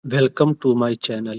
Welcome to my channel.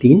3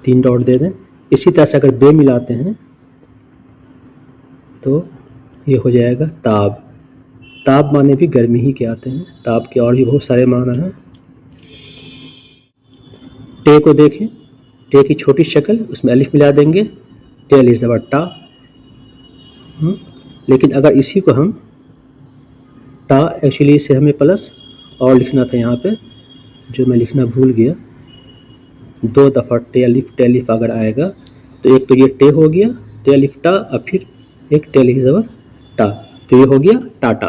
3 dot दे दें। इसी तरह से अगर बे मिलाते हैं तो ये हो जाएगा ताब। ताब माने भी गर्मी ही के आते हैं, ताब के और भी बहुत सारे माना हैं। टे को देखें, टे की छोटी शक्ल, उसमें अलिफ मिला देंगे, टे अलिफ ज़बर टा। लेकिन अगर इसी को हम टा, एक्चुअली इसे हमें प्लस और लिखना था यहाँ पे, जो मैं लिखना भूल गया। 2 दफ़ा टे अलिफ अगर आएगा तो एक तो ये टे हो गया, टे अलिफ टा, और फिर एक टे अलिफ ज़बर टा, तो ये हो गया टाटा।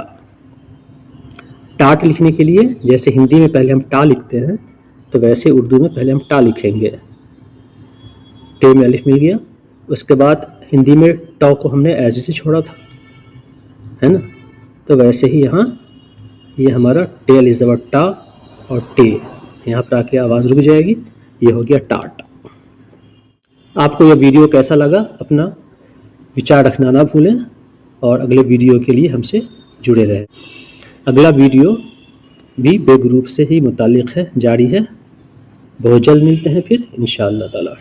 टाट लिखने के लिए जैसे हिंदी में पहले हम टा लिखते हैं, तो वैसे उर्दू में पहले हम टा लिखेंगे। टे में अलिफ मिल गया, उसके बाद हिंदी में टा को हमने एज से छोड़ा था, है ना, तो वैसे ही यहाँ ये हमारा टे अलिफ ज़बर टा और टे यहाँ पर आके आवाज़ रुक जाएगी, ये हो गया टाट। आपको यह वीडियो कैसा लगा अपना विचार रखना ना भूलें, और अगले वीडियो के लिए हमसे जुड़े रहें। अगला वीडियो भी बे ग्रुप से ही मुताल्लिक़ है, जारी है। बहुत जल्द मिलते हैं फिर इंशाअल्लाह ताला।